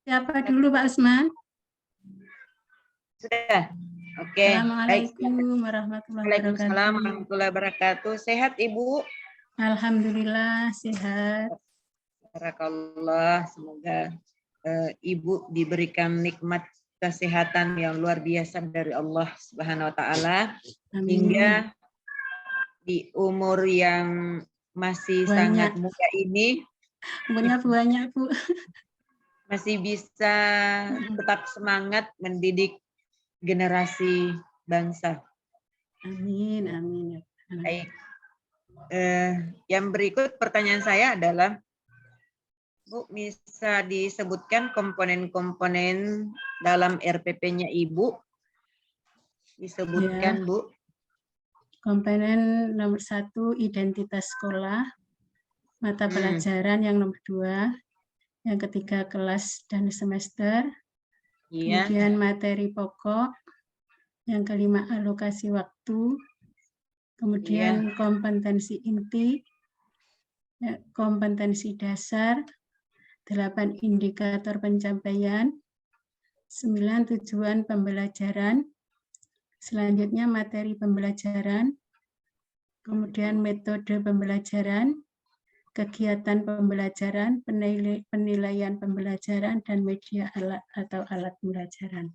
Siapa dulu Pak Usman? Sudah. Oke. Baik. Assalamualaikum warahmatullahi Waalaikumsalam wabarakatuh. warahmatullahi wabarakatuh. Sehat Ibu? Alhamdulillah sehat. Barakallah. Semoga Ibu diberikan nikmat kesehatan yang luar biasa dari Allah Subhanahu wa taala hingga di umur yang masih sangat muda ini banyak Bu. Masih bisa tetap semangat mendidik generasi bangsa. Amin, amin. Baik. Yang berikut pertanyaan saya adalah, Bu, bisa disebutkan komponen-komponen dalam RPP-nya Ibu? Disebutkan, ya. Bu. Komponen nomor 1, identitas sekolah. Mata pelajaran yang nomor 2. Yang ketiga, kelas dan semester. Iya. Kemudian materi pokok. Yang kelima, alokasi waktu. Kemudian kompetensi inti. Kompetensi dasar. 8 indikator pencapaian, 9 tujuan pembelajaran, selanjutnya materi pembelajaran, kemudian metode pembelajaran, kegiatan pembelajaran, penilaian pembelajaran, dan media alat atau alat pembelajaran.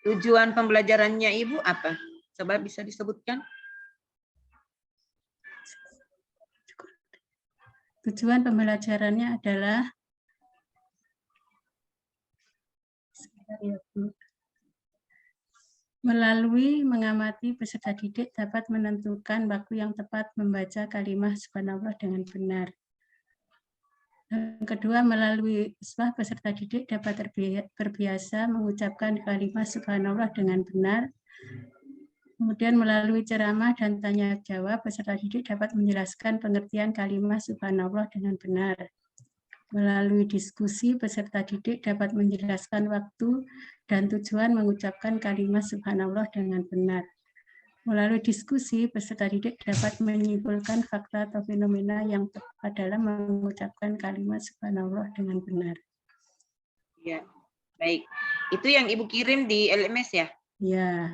Tujuan pembelajarannya Ibu apa? Coba bisa disebutkan? Tujuan pembelajarannya adalah melalui mengamati peserta didik dapat menentukan waktu yang tepat membaca kalimat subhanallah dengan benar. Yang kedua, melalui peserta didik dapat terbiasa mengucapkan kalimat subhanallah dengan benar. Kemudian melalui ceramah dan tanya jawab, peserta didik dapat menjelaskan pengertian kalimat subhanallah dengan benar. Melalui diskusi, peserta didik dapat menjelaskan waktu dan tujuan mengucapkan kalimat subhanallah dengan benar. Melalui diskusi, peserta didik dapat menyimpulkan fakta atau fenomena yang tepat dalam mengucapkan kalimat subhanallah dengan benar. Ya, baik. Itu yang Ibu kirim di LMS ya? Ya.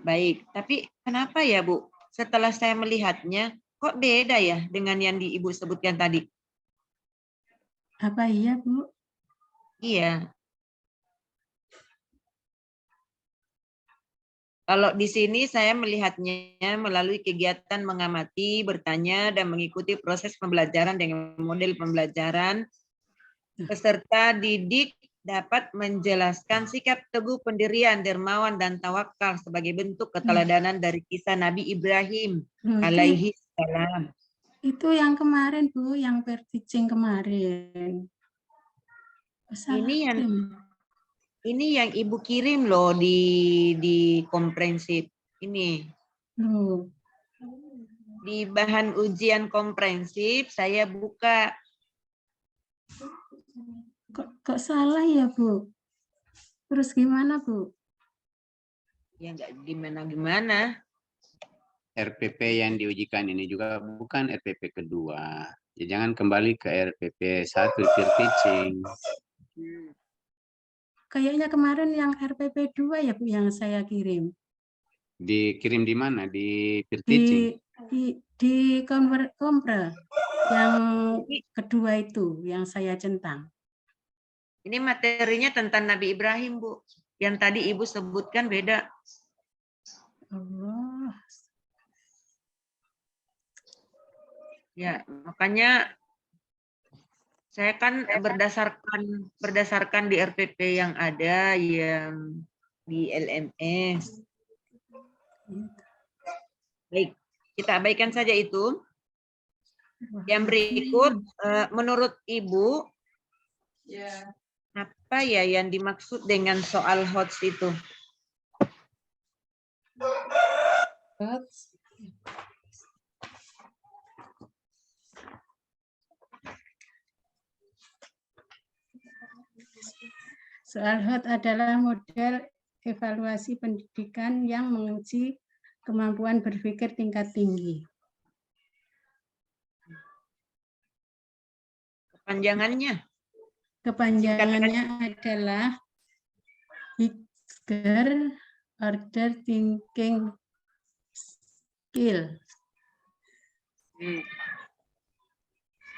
Baik, tapi kenapa ya Bu, setelah saya melihatnya, kok beda ya dengan yang Ibu sebutkan tadi? Apa iya Bu? Iya. Kalau di sini saya melihatnya melalui kegiatan mengamati, bertanya, dan mengikuti proses pembelajaran dengan model pembelajaran, peserta didik dapat menjelaskan sikap teguh pendirian, dermawan, dan tawakal sebagai bentuk keteladanan dari kisah Nabi Ibrahim alaihi salam. Itu yang kemarin Bu, yang per-teaching kemarin. Ini yang Ibu kirim loh di komprehensif ini. Di bahan ujian komprehensif saya buka. Kok salah ya Bu? Terus gimana Bu? Ya nggak gimana-gimana. RPP yang diujikan ini juga bukan RPP kedua. Ya, jangan kembali ke RPP 1 peer teaching. Kayaknya kemarin yang RPP 2 ya Bu yang saya kirim. Dikirim di mana? Di peer teaching? Di kompre yang kedua itu yang saya centang. Ini materinya tentang Nabi Ibrahim, Bu. Yang tadi Ibu sebutkan beda. Allah. Ya, makanya saya kan berdasarkan di RPP yang ada, yang di LMS. Baik, kita abaikan saja itu. Yang berikut, menurut Ibu, apa ya yang dimaksud dengan soal HOTS itu? Soal HOT adalah model evaluasi pendidikan yang menguji kemampuan berpikir tingkat tinggi. Panjangannya. Kepanjangannya adalah Higher Order Thinking Skill.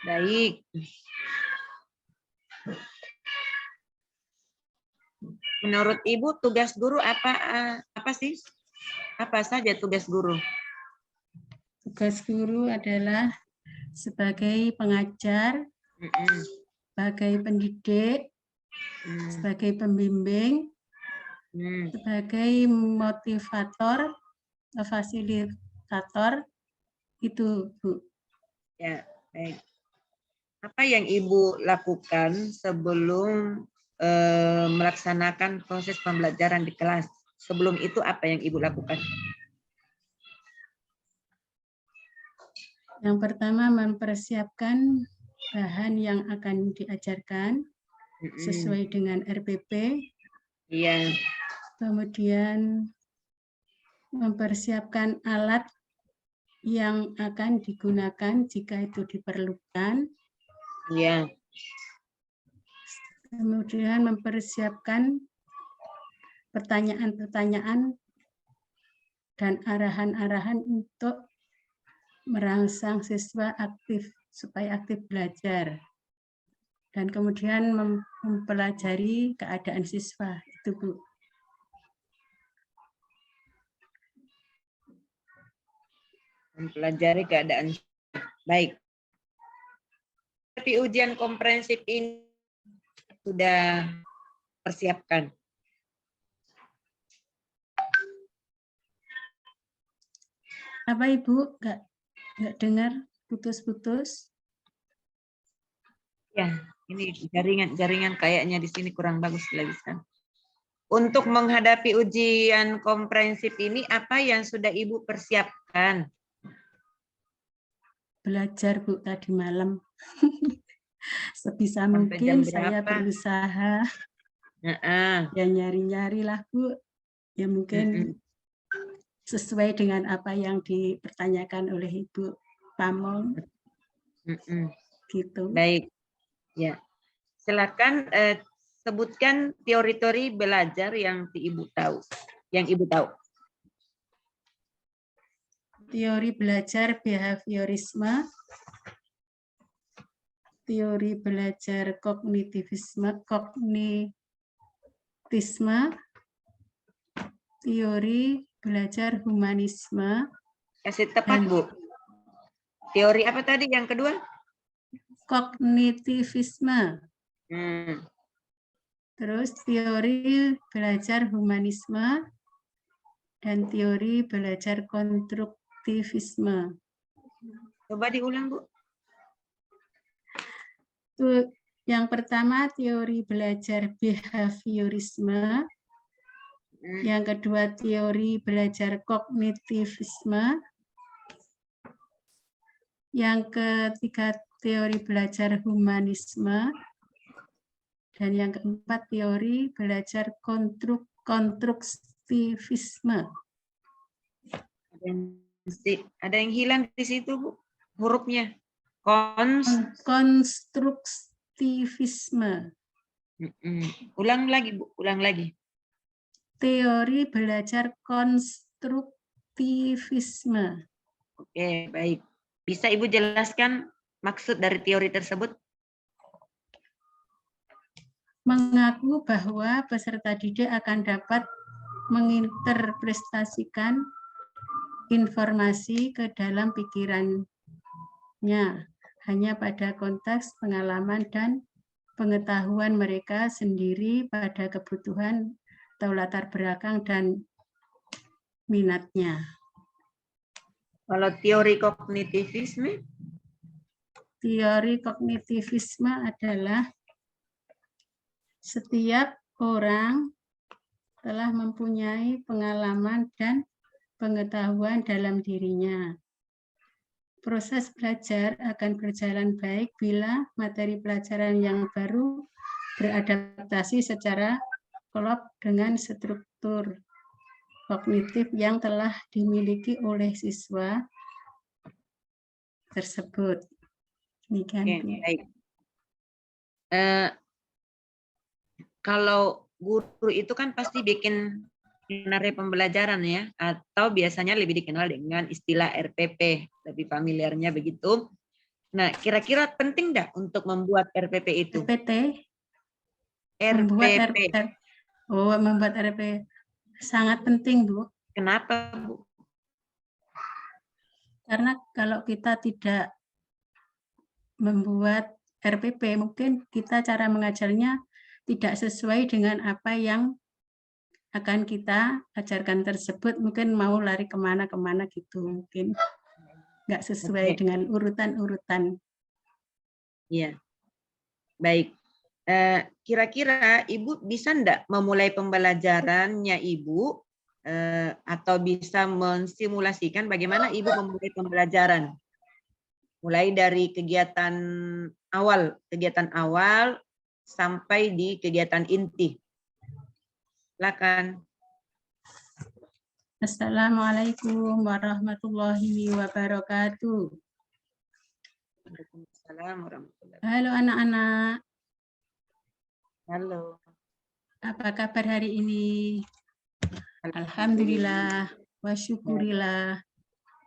Baik. Menurut Ibu tugas guru apa sih? Apa saja tugas guru? Tugas guru adalah sebagai pengajar, sebagai pendidik, sebagai pembimbing, sebagai motivator, fasilitator, itu Bu. Ya, baik. Apa yang Ibu lakukan sebelum melaksanakan proses pembelajaran di kelas? Sebelum itu apa yang Ibu lakukan? Yang pertama mempersiapkan bahan yang akan diajarkan sesuai dengan RPP. Iya. Kemudian mempersiapkan alat yang akan digunakan jika itu diperlukan. Iya. Kemudian mempersiapkan pertanyaan-pertanyaan dan arahan-arahan untuk merangsang siswa aktif supaya aktif belajar. Dan kemudian mempelajari keadaan siswa. Itu Bu. Mempelajari keadaan. Baik. Tapi ujian komprehensif ini sudah persiapkan. Apa Ibu? Nggak dengar, putus-putus. Ya, ini jaringan kayaknya di sini kurang bagus lagi kan. Untuk menghadapi ujian komprehensif ini apa yang sudah Ibu persiapkan? Belajar Bu tadi malam. Sebisa Sampai mungkin jam saya berapa? berusaha. Ya nyari-nyari lah Bu. Ya mungkin sesuai dengan apa yang dipertanyakan oleh Ibu Pamong. Gitu. Baik. Ya. Silakan sebutkan teori-teori belajar yang Ibu tahu. Yang Ibu tahu. Teori belajar behaviorisme, teori belajar kognitisme, teori belajar humanisme. Kasih tepat, Bu. Teori apa tadi yang kedua? Kognitivisme. Terus teori belajar humanisme dan teori belajar konstruktivisme. Coba diulang, Bu. Yang pertama teori belajar behaviorisme. Yang kedua teori belajar kognitivisme. Yang ketiga teori belajar humanisme. Dan yang keempat teori belajar konstruktivisme. Ada yang hilang di situ, Bu, hurufnya. Konstruktivisme. Ulang lagi, Bu, ulang lagi. Teori belajar konstruktivisme. Oke, baik. Bisa Ibu jelaskan maksud dari teori tersebut? Mengaku bahwa peserta didik akan dapat menginterpretasikan informasi ke dalam pikirannya hanya pada konteks pengalaman dan pengetahuan mereka sendiri pada kebutuhan atau latar belakang dan minatnya. Kalau teori kognitivisme? Teori kognitivisme adalah setiap orang telah mempunyai pengalaman dan pengetahuan dalam dirinya. Proses belajar akan berjalan baik bila materi pelajaran yang baru beradaptasi secara klop dengan struktur kognitif yang telah dimiliki oleh siswa tersebut. Demikian. Oke, baik. Kalau guru itu kan pasti bikin skenario pembelajaran ya, atau biasanya lebih dikenal dengan istilah RPP, lebih familiarnya begitu. Nah, kira-kira penting nggak untuk membuat RPP itu? RPT, RPP. membuat RPP sangat penting, Bu. Kenapa, Bu? Karena kalau kita tidak membuat RPP, mungkin kita cara mengajarnya tidak sesuai dengan apa yang akan kita ajarkan tersebut, mungkin mau lari kemana-kemana gitu, mungkin nggak sesuai dengan urutan-urutan. Iya, baik. Kira-kira Ibu bisa enggak memulai pembelajarannya Ibu atau bisa mensimulasikan bagaimana Ibu memulai pembelajaran? Mulai dari kegiatan awal sampai di kegiatan inti. Silakan. Assalamualaikum warahmatullahi wabarakatuh. Waalaikumsalam warahmatullahi wabarakatuh. Halo anak-anak, Halo. apa kabar hari ini? Alhamdulillah, wa syukurillah,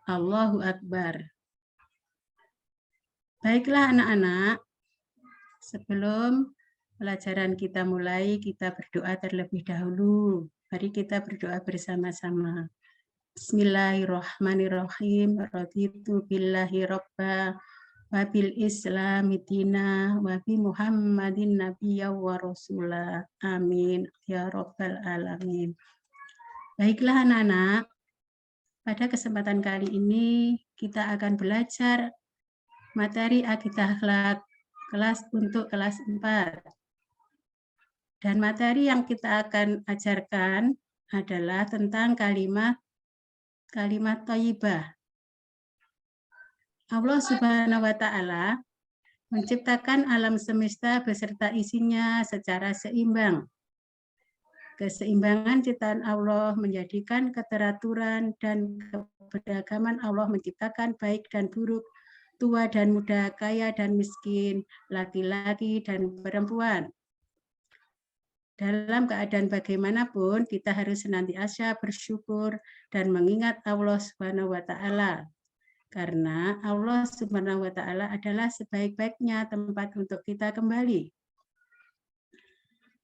Allahu Akbar. Baiklah anak-anak, sebelum pelajaran kita mulai, kita berdoa terlebih dahulu. Mari kita berdoa bersama-sama. Bismillahirrahmanirrahim. Raditu billahi robba wa bil islami dina wa bi Muhammadin nabiyya wa rasulah. Amin ya rabbal alamin. Baiklah anak-anak, pada kesempatan kali ini kita akan belajar materi akidah akhlak untuk kelas 4. Dan materi yang kita akan ajarkan adalah tentang kalimat thayyibah. Allah Subhanahu wa taala menciptakan alam semesta beserta isinya secara seimbang. Keseimbangan ciptaan Allah menjadikan keteraturan dan keberagaman Allah menciptakan baik dan buruk, tua dan muda, kaya dan miskin, laki-laki dan perempuan. Dalam keadaan bagaimanapun, kita harus senantiasa bersyukur dan mengingat Allah Subhanahu wa taala. Karena Allah Subhanahu wa taala adalah sebaik-baiknya tempat untuk kita kembali.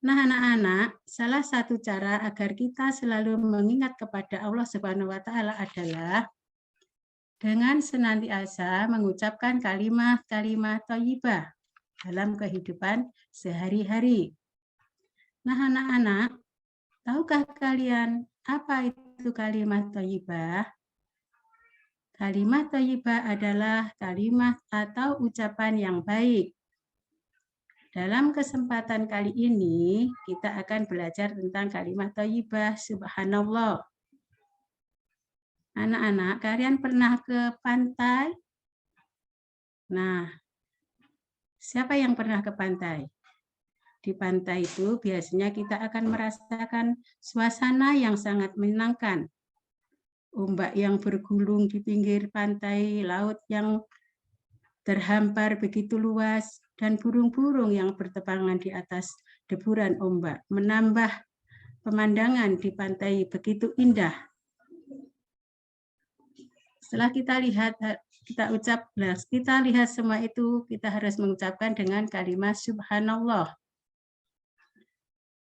Nah, anak-anak, salah satu cara agar kita selalu mengingat kepada Allah Subhanahu wa taala adalah dengan senantiasa mengucapkan kalimat-kalimat thayyibah dalam kehidupan sehari-hari. Nah, anak-anak, tahukah kalian apa itu kalimat thayyibah? Kalimat thayyibah adalah kalimat atau ucapan yang baik. Dalam kesempatan kali ini, kita akan belajar tentang kalimat thayyibah, subhanallah. Anak-anak, kalian pernah ke pantai? Nah, siapa yang pernah ke pantai? Di pantai itu biasanya kita akan merasakan suasana yang sangat menyenangkan. Ombak yang bergulung di pinggir pantai, laut yang terhampar begitu luas, dan burung-burung yang berterbangan di atas deburan ombak, menambah pemandangan di pantai begitu indah. Setelah kita lihat semua itu, kita harus mengucapkan dengan kalimat subhanallah.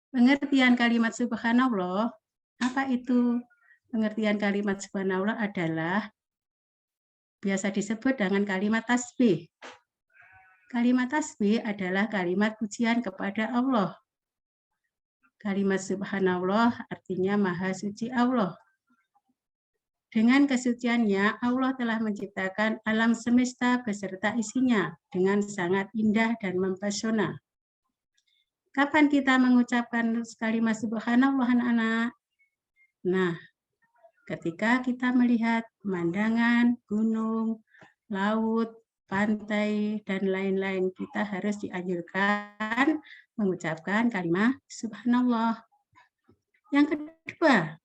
Pengertian kalimat subhanallah, apa itu? Pengertian kalimat subhanallah adalah biasa disebut dengan kalimat tasbih. Kalimat tasbih adalah kalimat pujian kepada Allah. Kalimat subhanallah artinya maha suci Allah. Dengan kesuciannya, Allah telah menciptakan alam semesta beserta isinya dengan sangat indah dan mempesona. Kapan kita mengucapkan kalimat subhanallah, anak-anak? Nah, ketika kita melihat pemandangan, gunung, laut, pantai, dan lain-lain, kita harus dianjurkan mengucapkan kalimat subhanallah. Yang kedua,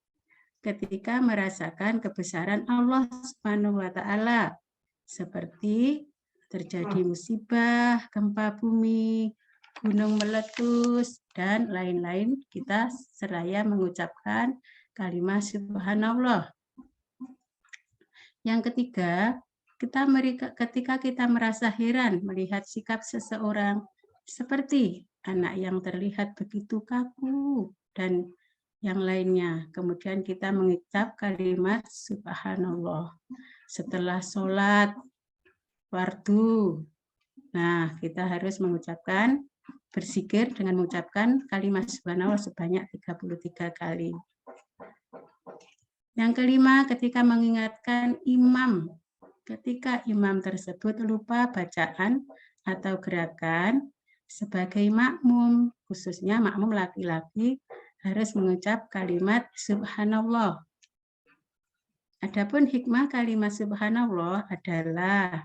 ketika merasakan kebesaran Allah Subhanahu wa taala, seperti terjadi musibah, gempa bumi, gunung meletus, dan lain-lain, kita seraya mengucapkan kalimat subhanallah. Yang ketiga, ketika kita merasa heran melihat sikap seseorang seperti anak yang terlihat begitu kaku dan yang lainnya. Kemudian kita mengucap kalimat subhanallah. Setelah sholat fardu, nah kita harus mengucapkan berzikir dengan mengucapkan kalimat subhanallah sebanyak 33 kali. Yang kelima, ketika mengingatkan imam. Ketika imam tersebut lupa bacaan atau gerakan, sebagai makmum, khususnya makmum laki-laki, harus mengucap kalimat subhanallah. Adapun hikmah kalimat subhanallah adalah,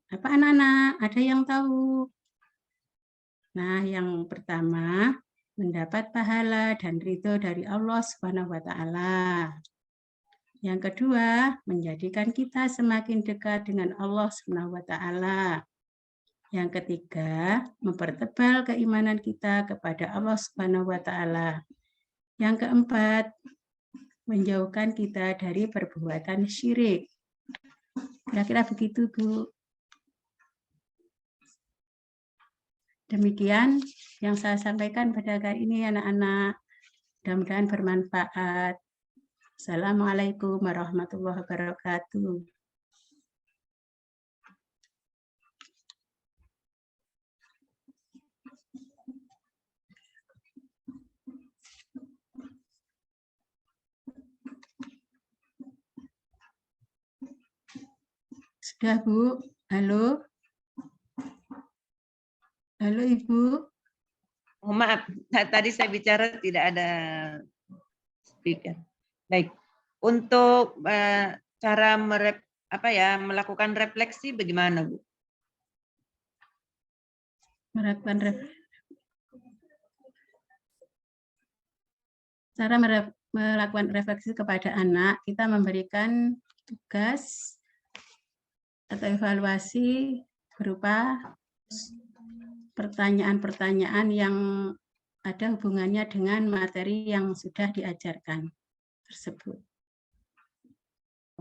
apa anak-anak? Ada yang tahu? Nah, yang pertama, mendapat pahala dan ridho dari Allah Subhanahu wa Ta'ala. Yang kedua, menjadikan kita semakin dekat dengan Allah Subhanahu wa Ta'ala. Yang ketiga, mempertebal keimanan kita kepada Allah Subhanahu wa Ta'ala. Yang keempat, menjauhkan kita dari perbuatan syirik. Kira-kira begitu, Bu. Demikian yang saya sampaikan pada kali ini, anak-anak. Mudah-mudahan bermanfaat. Assalamualaikum warahmatullahi wabarakatuh. Sudah, Bu? Halo? Halo, Ibu? Oh, maaf, tadi saya bicara tidak ada speaker. Baik, untuk cara melakukan refleksi bagaimana, Bu? Cara melakukan refleksi kepada anak, kita memberikan tugas atau evaluasi berupa pertanyaan-pertanyaan yang ada hubungannya dengan materi yang sudah diajarkan tersebut.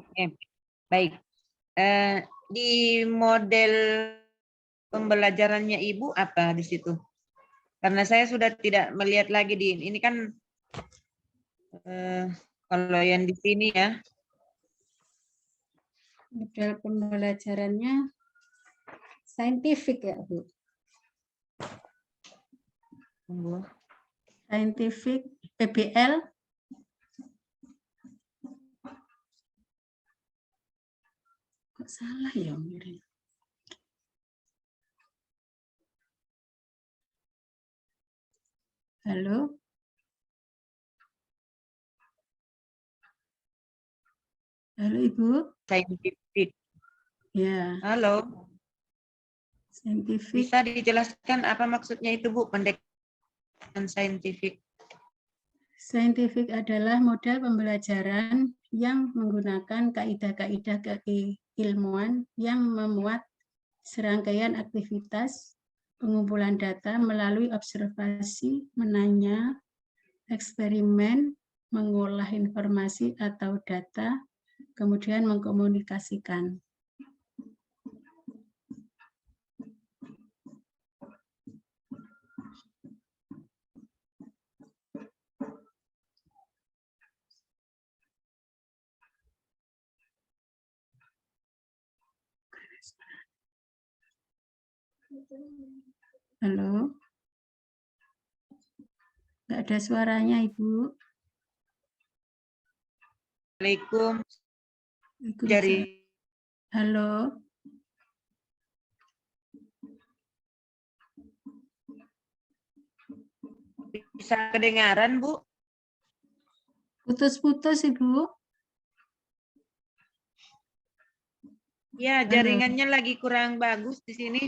Oke, baik. Di model pembelajarannya Ibu apa di situ? Karena saya sudah tidak melihat lagi ini kan kalau yang di sini ya. Model pembelajarannya saintifik ya, Bu. Saintifik PBL. Kok salah ya, Mirin? Halo? Halo, Ibu? Saintifik. Ya. Halo. Saintifik. Bisa dijelaskan apa maksudnya itu, Bu, pendekatan saintifik? Saintifik adalah model pembelajaran yang menggunakan kaidah-kaidah keilmuan yang memuat serangkaian aktivitas pengumpulan data melalui observasi, menanya, eksperimen, mengolah informasi atau data, kemudian mengkomunikasikan. Halo? Nggak ada suaranya, Ibu. Assalamualaikum. Halo? Bisa kedengaran, Bu? Putus-putus, Ibu. Ya, jaringannya lagi kurang bagus di sini.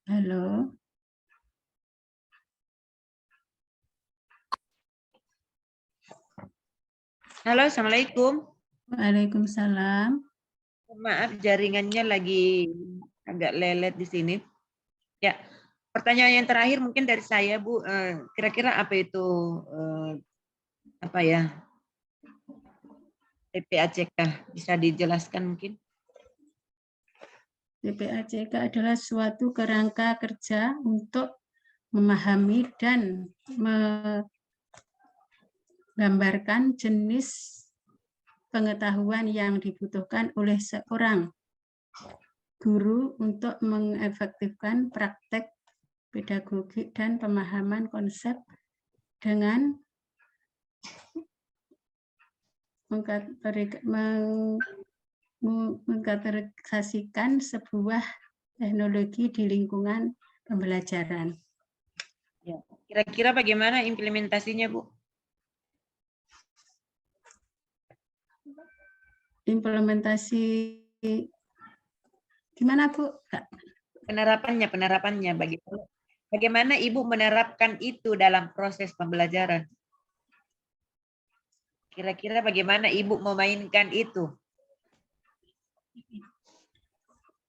Halo? Halo, Assalamualaikum. Waalaikumsalam. Maaf, jaringannya lagi agak lelet di sini. Ya, pertanyaan yang terakhir mungkin dari saya, Bu. Kira-kira apa itu apa ya? TPACK, bisa dijelaskan mungkin? TPACK adalah suatu kerangka kerja untuk memahami dan menggambarkan jenis pengetahuan yang dibutuhkan oleh seorang guru untuk mengefektifkan praktek pedagogik dan pemahaman konsep dengan mengkategorisasikan sebuah teknologi di lingkungan pembelajaran. Ya. Kira-kira bagaimana implementasinya, Bu? Implementasi gimana, Bu? Penerapannya bagaimana Ibu menerapkan itu dalam proses pembelajaran? Kira-kira bagaimana Ibu memainkan itu?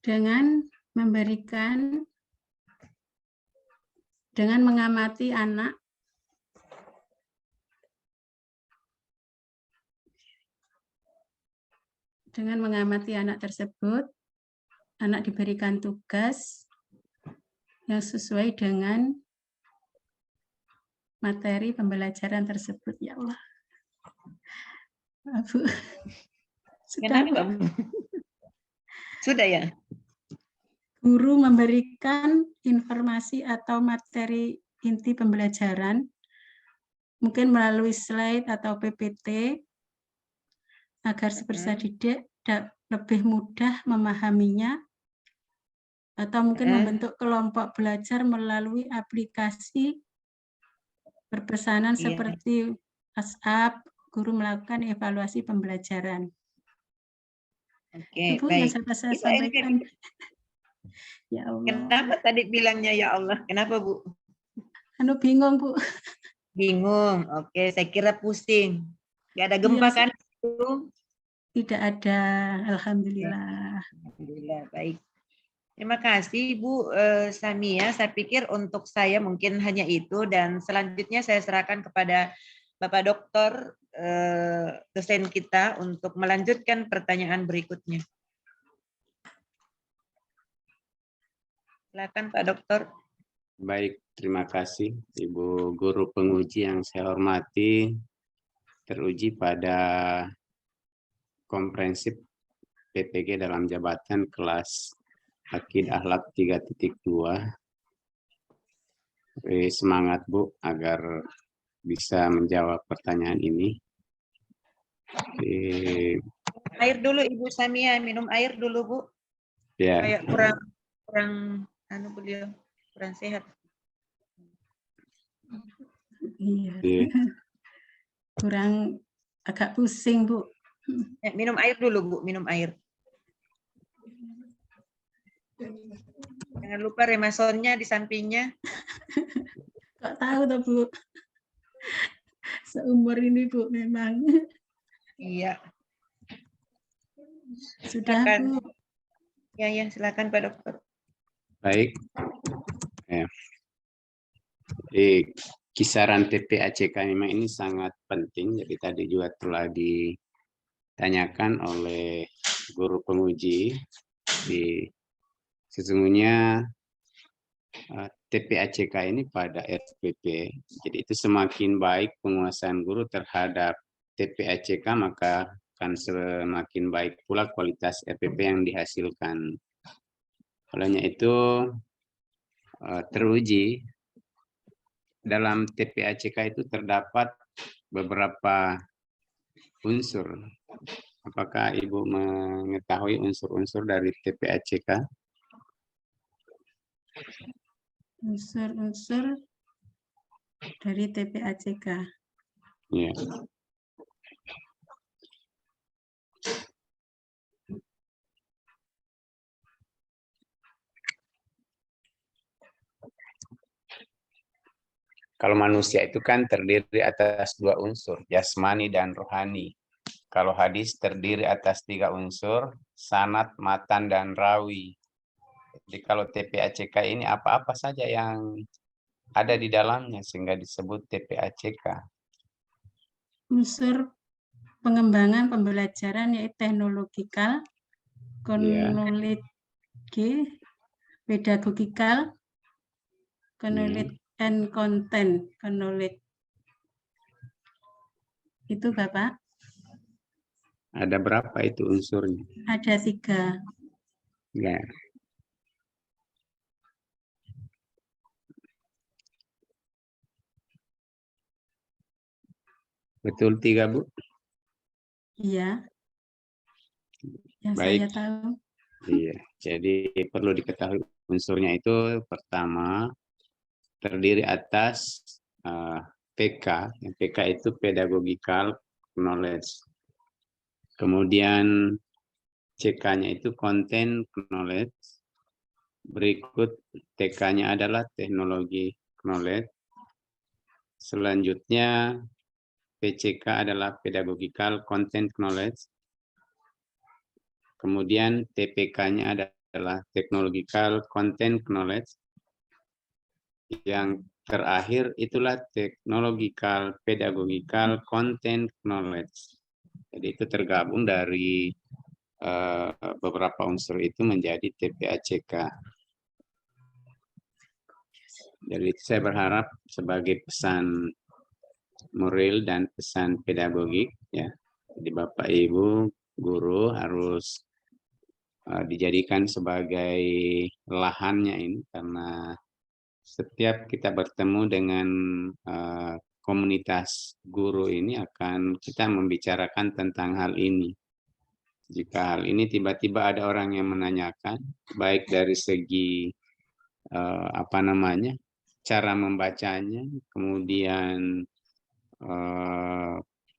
Dengan mengamati anak tersebut, anak diberikan tugas yang sesuai dengan materi pembelajaran tersebut. Ya Allah. Bu. Sudah, Kenapa, Bu? Sudah ya? Guru memberikan informasi atau materi inti pembelajaran, mungkin melalui slide atau PPT, agar si peserta didik lebih mudah memahaminya, atau mungkin membentuk kelompok belajar melalui aplikasi berpesanan seperti WhatsApp, guru melakukan evaluasi pembelajaran. Oke, Ibu, baik. yang saya sampaikan. Ya Allah. Kenapa tadi bilangnya ya Allah? Kenapa, Bu? Bingung, Bu. Bingung. Oke, saya kira pusing. Gak ada gempa kan? Tidak ada, alhamdulillah. Alhamdulillah, baik. Terima kasih Bu Samia. Saya pikir untuk saya mungkin hanya itu, dan selanjutnya saya serahkan kepada Bapak Dokter dosen kita untuk melanjutkan pertanyaan berikutnya. Silakan Pak Dokter. Baik, terima kasih Ibu Guru Penguji yang saya hormati. Teruji pada komprehensif PPG dalam jabatan kelas Akidah Lab 3.2. Semangat Bu agar bisa menjawab pertanyaan ini. Air dulu Ibu Samia, minum air dulu Bu. Ya. Kayak kurang beliau kurang sehat. Iya. Kurang agak pusing, Bu. Minum air dulu Bu, minum air. Jangan lupa remasonnya di sampingnya. Kok tahu toh, Bu? Seumur ini, Bu, memang. Iya. Sudah, silakan. Bu. Ya, silakan Pak Dokter. Baik. Kisaran TPACK memang ini sangat penting, jadi tadi juga telah ditanyakan oleh guru penguji. Sesungguhnya TPACK ini pada RPP, jadi itu semakin baik penguasaan guru terhadap TPACK, maka akan semakin baik pula kualitas RPP yang dihasilkan. Olehnya itu teruji dalam TPACK itu terdapat beberapa unsur. Apakah Ibu mengetahui unsur-unsur dari TPACK? Unsur-unsur dari TPACK. Ya. Kalau manusia itu kan terdiri atas dua unsur, jasmani dan rohani. Kalau hadis terdiri atas 3 unsur, sanad, matan, dan rawi. Jadi kalau TPACK ini apa-apa saja yang ada di dalamnya sehingga disebut TPACK. Unsur pengembangan pembelajaran yaitu teknologikal, knowledge, pedagogikal, knowledge and content, knowledge. Itu Bapak? Ada berapa itu unsurnya? Ada 3. Ya. Betul 3, Bu? Iya. Yang Baik. saya tahu. Iya, jadi perlu diketahui unsurnya itu pertama terdiri atas PK, yang PK itu pedagogical knowledge. Kemudian CK-nya itu content knowledge. Berikut TK-nya adalah teknologi knowledge. Selanjutnya PCK adalah pedagogical content knowledge. Kemudian TPK-nya adalah technological content knowledge. Yang terakhir itulah technological pedagogical content knowledge. Jadi itu tergabung dari beberapa unsur itu menjadi TPACK. Jadi saya berharap sebagai pesan moral dan pesan pedagogik, ya, jadi Bapak Ibu guru harus dijadikan sebagai lahannya ini, karena setiap kita bertemu dengan komunitas guru ini akan kita membicarakan tentang hal ini. Jika hal ini tiba-tiba ada orang yang menanyakan, baik dari segi cara membacanya, kemudian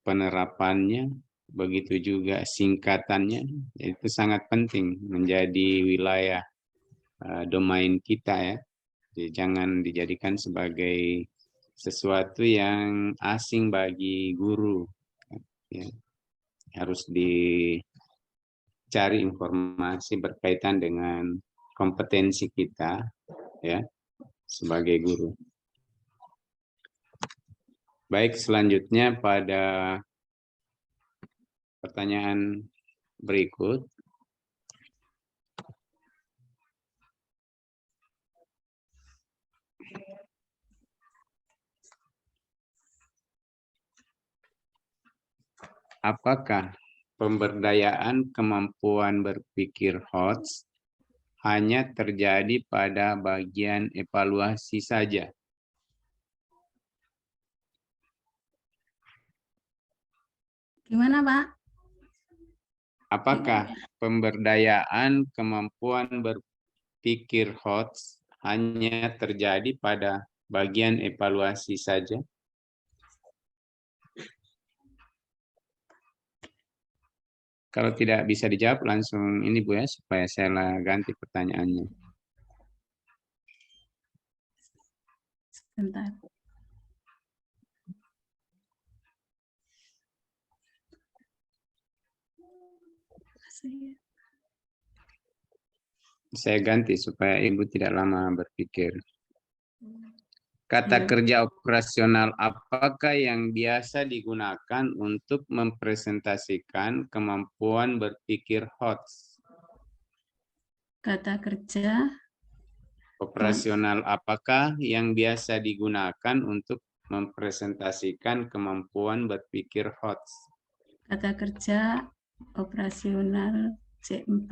penerapannya, begitu juga singkatannya, itu sangat penting menjadi wilayah domain kita, ya. Jadi jangan dijadikan sebagai sesuatu yang asing bagi guru, ya. Harus dicari informasi berkaitan dengan kompetensi kita, ya, sebagai guru. Baik, selanjutnya pada pertanyaan berikut. Apakah pemberdayaan kemampuan berpikir HOTS hanya terjadi pada bagian evaluasi saja? Gimana, Pak? Apakah pemberdayaan kemampuan berpikir HOTS hanya terjadi pada bagian evaluasi saja? Kalau tidak bisa dijawab langsung ini Bu, ya, supaya saya ganti pertanyaannya. Sebentar. Saya ganti supaya Ibu tidak lama berpikir. Kata kerja operasional apakah yang biasa digunakan untuk mempresentasikan kemampuan berpikir HOTS? Kata kerja operasional apakah yang biasa digunakan untuk mempresentasikan kemampuan berpikir HOTS? Kata kerja operasional C4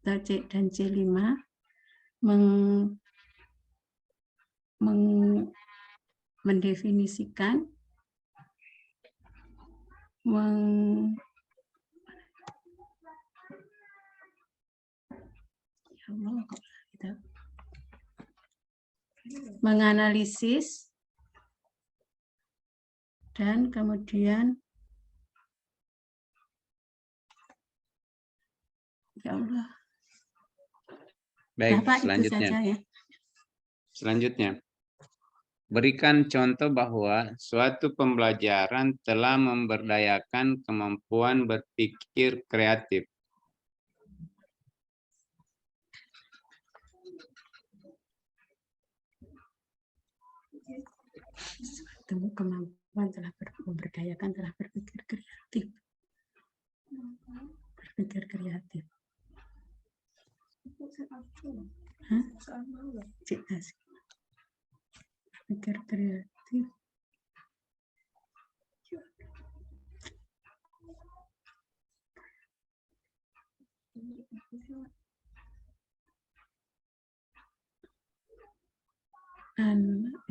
dan C5 mendefinisikan, menganalisis, dan kemudian ya Allah. Baik, Bapak, selanjutnya. itu saja, ya. Selanjutnya, berikan contoh bahwa suatu pembelajaran telah memberdayakan kemampuan berpikir kreatif. Suatu kemampuan telah memberdayakan, telah berpikir kreatif. Berpikir kreatif. Hah? Cita sih. Berpikir kreatif.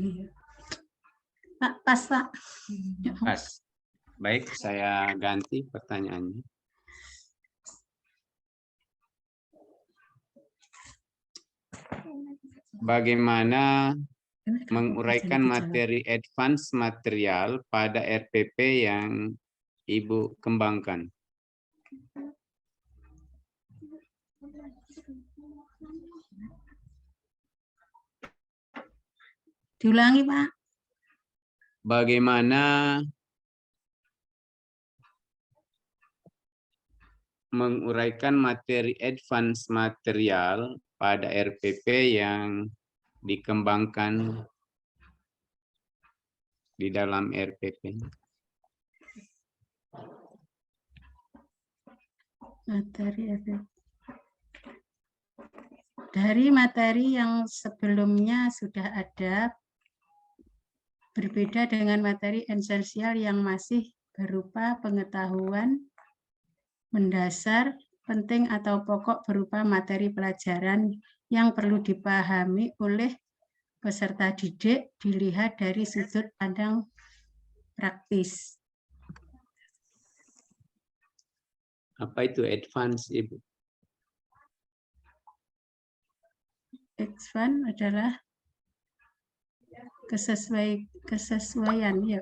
Iya. Pak, pas Pak. Pas. Baik, saya ganti pertanyaannya. Bagaimana menguraikan materi advance material pada RPP yang Ibu kembangkan? Diulangi, Pak. Bagaimana menguraikan materi advance material pada RPP yang dikembangkan di dalam RPP? Materi RPP. Dari materi yang sebelumnya sudah ada, berbeda dengan materi esensial yang masih berupa pengetahuan mendasar, penting atau pokok berupa materi pelajaran yang perlu dipahami oleh peserta didik dilihat dari sudut pandang praktis. Apa itu advance, Ibu? Advance adalah kesesuaian ya.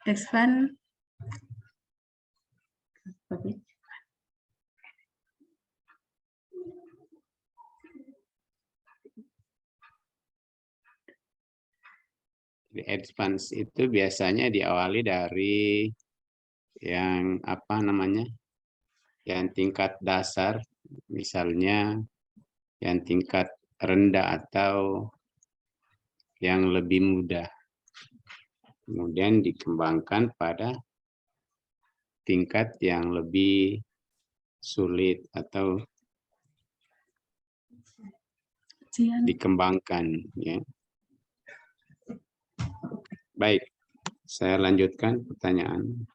Advance advance itu biasanya diawali dari yang apa namanya? Yang tingkat dasar, misalnya yang tingkat rendah atau yang lebih mudah. Kemudian dikembangkan pada tingkat yang lebih sulit atau dikembangkan, ya. Baik, saya lanjutkan pertanyaan.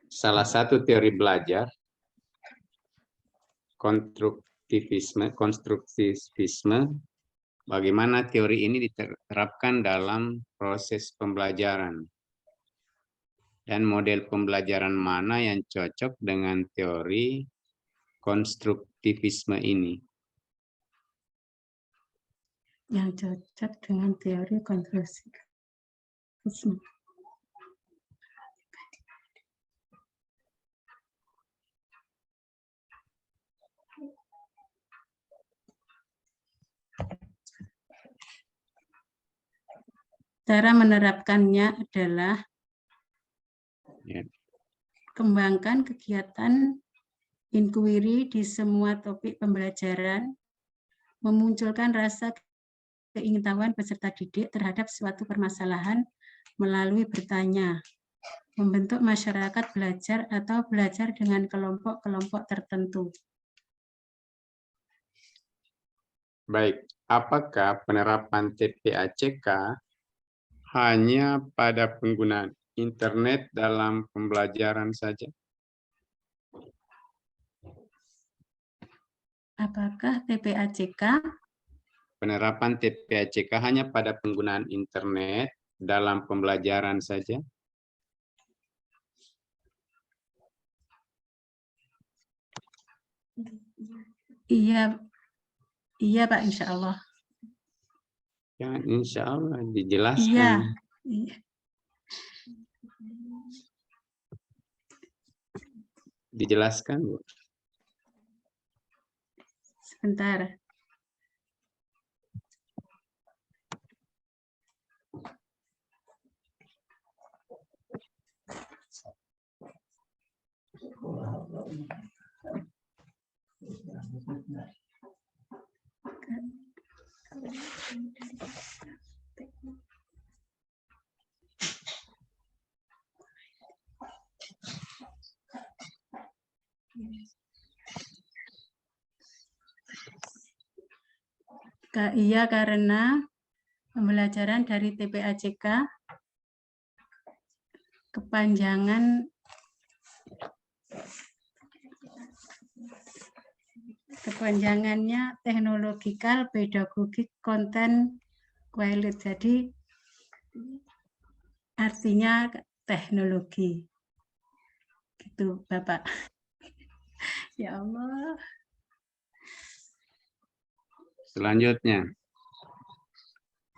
Salah satu teori belajar konstruktivisme, bagaimana teori ini diterapkan dalam proses pembelajaran? Dan model pembelajaran mana yang cocok dengan teori konstruktivisme ini? Yang cocok dengan teori konstruktivisme. Cara menerapkannya adalah kembangkan kegiatan inquiry di semua topik pembelajaran, memunculkan rasa keingintahuan peserta didik terhadap suatu permasalahan melalui bertanya, membentuk masyarakat belajar atau belajar dengan kelompok-kelompok tertentu. Baik, apakah penerapan TPACK hanya pada penggunaan internet dalam pembelajaran saja? Apakah TPACK? Penerapan TPACK hanya pada penggunaan internet dalam pembelajaran saja? Iya, iya Pak, insya Allah. Ya, insya Allah dijelaskan. Iya. Iya. Dijelaskan, Bu. Sebentar. Iya, karena pembelajaran dari TPACK kepanjangannya teknologikal, pedagogik, konten, quality. Jadi artinya teknologi. Gitu, Bapak. Ya Allah. Selanjutnya,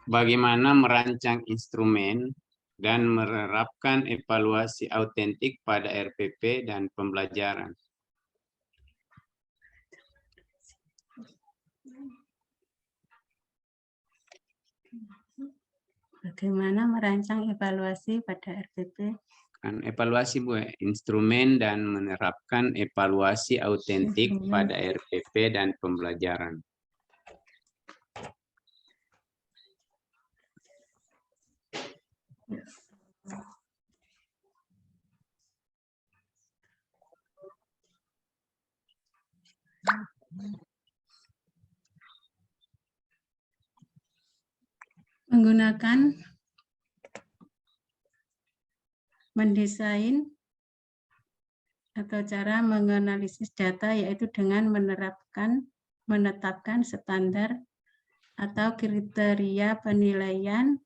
bagaimana merancang instrumen dan menerapkan evaluasi autentik pada RPP dan pembelajaran. Bagaimana merancang evaluasi pada RPP? Kan evaluasi, Bu, instrumen dan menerapkan evaluasi autentik pada RPP dan pembelajaran. Menggunakan mendesain atau cara menganalisis data, yaitu dengan menetapkan standar atau kriteria penilaian,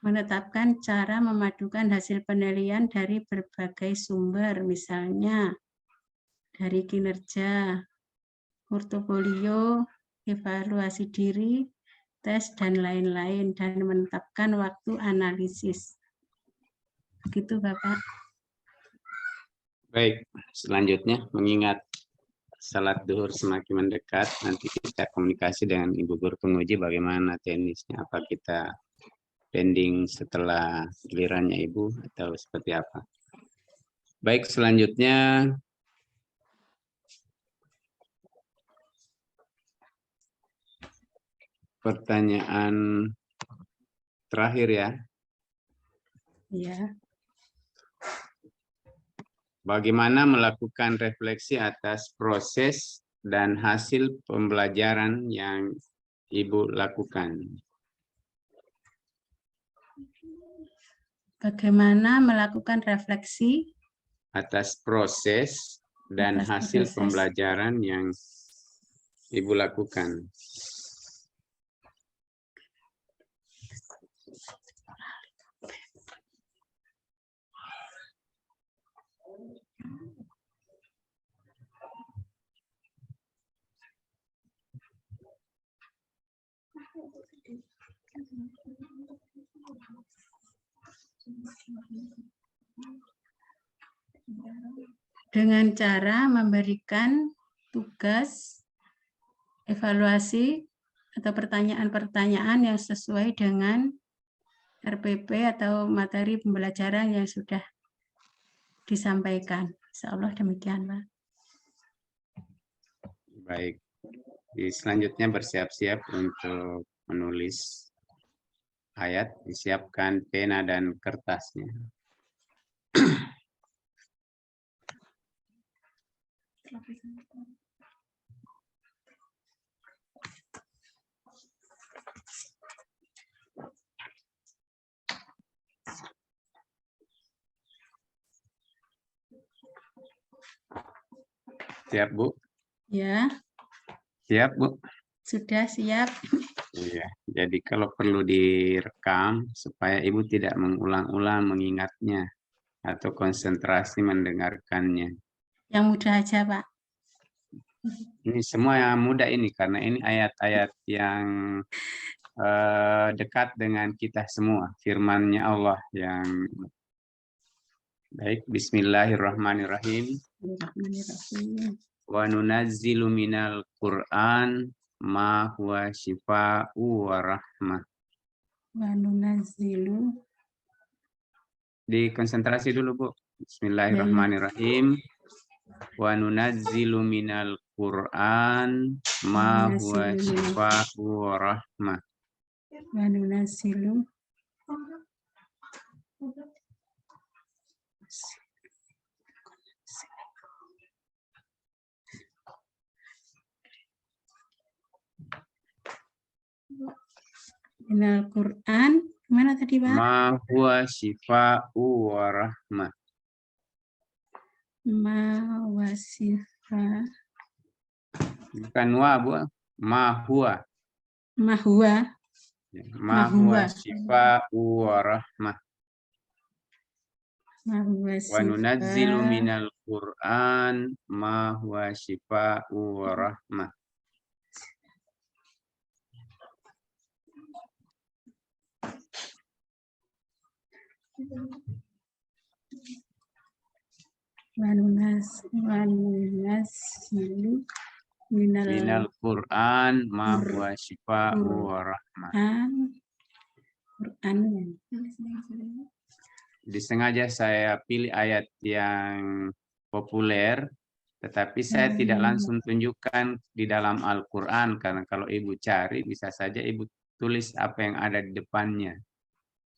menetapkan cara memadukan hasil penilaian dari berbagai sumber, misalnya dari kinerja, portofolio, evaluasi diri, tes, dan lain-lain, dan menetapkan waktu analisis. Begitu, Bapak. Baik, selanjutnya mengingat salat duhur semakin mendekat, nanti kita komunikasi dengan Ibu Guru penguji bagaimana teknisnya, apa kita pending setelah gilirannya Ibu atau seperti apa. Baik, selanjutnya pertanyaan terakhir ya. Ya. Bagaimana melakukan refleksi atas proses dan hasil pembelajaran yang Ibu lakukan? Bagaimana melakukan refleksi atas proses dan hasil pembelajaran yang Ibu lakukan? dengan cara memberikan tugas evaluasi atau pertanyaan-pertanyaan yang sesuai dengan RPP atau materi pembelajaran yang sudah disampaikan. Insya Allah demikian, Pak. Baik. Selanjutnya bersiap-siap untuk menulis ayat, disiapkan pena dan kertasnya. Siap, Bu? Ya. Siap, Bu? Sudah siap. Iya, jadi kalau perlu direkam supaya Ibu tidak mengulang-ulang mengingatnya atau konsentrasi mendengarkannya. Yang mudah aja, Pak. Ini semua yang mudah ini karena ini ayat-ayat yang dekat dengan kita semua, firman-Nya Allah yang baik. Bismillahirrahmanirrahim. Wa nunazzilu minal Qur'an ma huwa shifaa'u wa rahmah. Wa nunazzilu. Dikonsentrasi dulu, Bu. Bismillahirrahmanirrahim. Wa nunazzilu minal Qur'an ma huwa shifaa'u wa rahmah. Wa nunazzilu minal Qur'an. Gimana tadi, Pak? Ma huwa shifaa'u wa rahmah. Ma wasifa. Bukan wa, Bu. Ma huwa. Ma huwa. Ma huwa shifaa'u wa rahmah. Ma huwa Wa nunazzilu minal Qur'an ma huwa shifaa'u wa rahmah. Wa nunazzilu Minal Qur'an ma huwa shifaa'u wa rahmah. Quran. Disengaja saya pilih ayat yang populer, tetapi saya tidak langsung tunjukkan di dalam Al-Quran, karena kalau Ibu cari bisa saja Ibu tulis apa yang ada di depannya.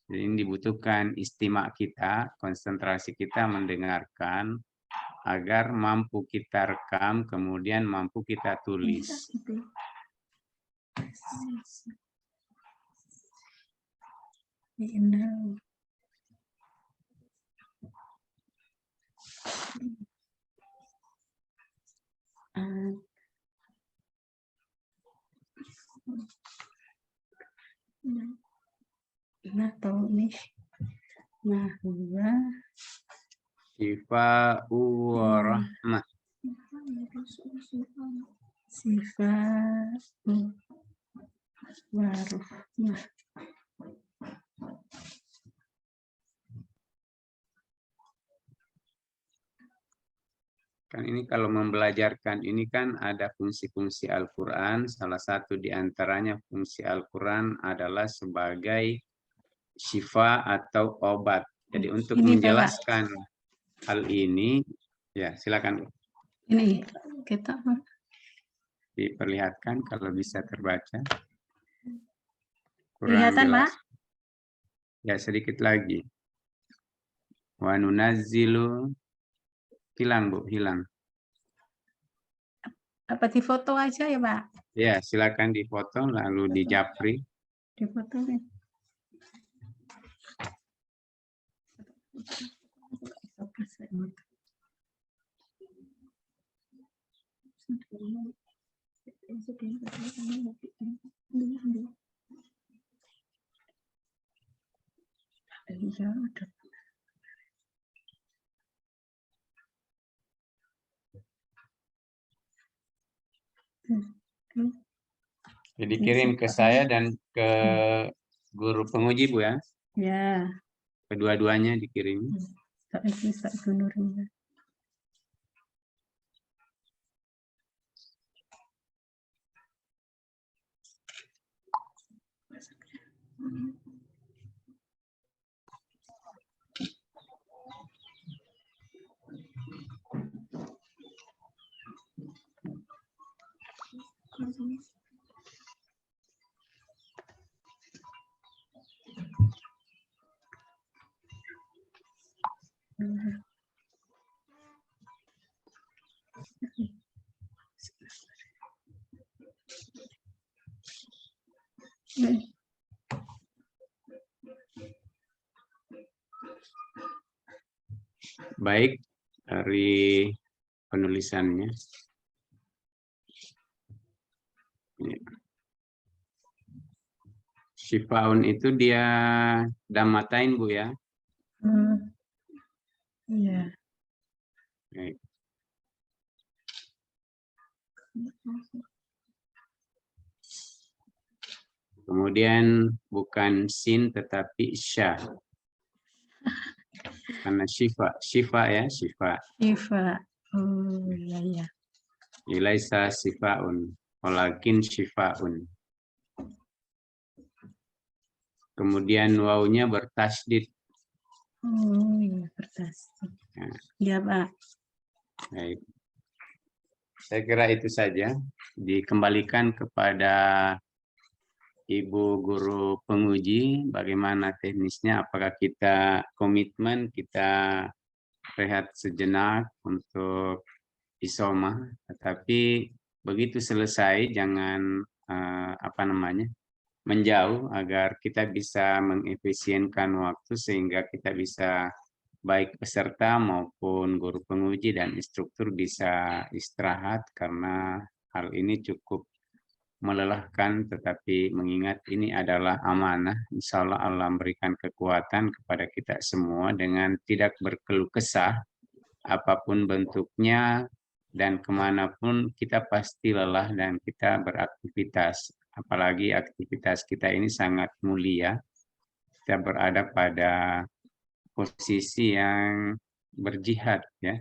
Jadi ini dibutuhkan istimak kita, konsentrasi kita mendengarkan, agar mampu kita rekam, kemudian mampu kita tulis. Nah, tahu nih. Nah, huwa Shifaa'u wa rahmah. Shifaa'u wa rahmah. Kan ini kalau membelajarkan ini kan ada fungsi-fungsi Al-Quran. Salah satu di antaranya fungsi Al-Quran adalah sebagai syifa atau obat. Jadi untuk Ini, menjelaskan hal ini, ya silakan. Ini kita Diperlihatkan kalau bisa terbaca. kelihatan, Pak? Ya sedikit lagi. Wa nunazzilu. Hilang, Bu, hilang. Apa di foto aja ya, Pak? Ya, silakan difoto lalu dijapri. Di foto nih. Jadi kirim ke saya dan ke guru penguji, Bu, ya. Ya. Kedua-duanya dikirim. Tak Nurnya. Baik, dari penulisannya. Shifaun itu dia damatain, Bu, ya. Iya. Baik. Kemudian bukan sin tetapi syah. Karena syifa ya, syifa. Syifa. Oh, iya ya. Ilaisa sifaun, walakin syifaun. Kemudian wawunya bertasydid. Oh iya, bertasik. Nah. Ya Pak. Baik. Saya kira itu saja. Dikembalikan kepada Ibu Guru Penguji, bagaimana teknisnya, apakah kita komitmen, kita rehat sejenak untuk isoma, tetapi begitu selesai jangan menjauh agar kita bisa mengefisienkan waktu sehingga kita bisa baik peserta maupun guru penguji dan instruktur bisa istirahat karena hal ini cukup melelahkan, tetapi mengingat ini adalah amanah, insya Allah Allah memberikan kekuatan kepada kita semua dengan tidak berkeluh kesah, apapun bentuknya, dan kemanapun kita pasti lelah dan kita beraktivitas. Apalagi aktivitas kita ini sangat mulia, kita berada pada posisi yang berjihad, ya,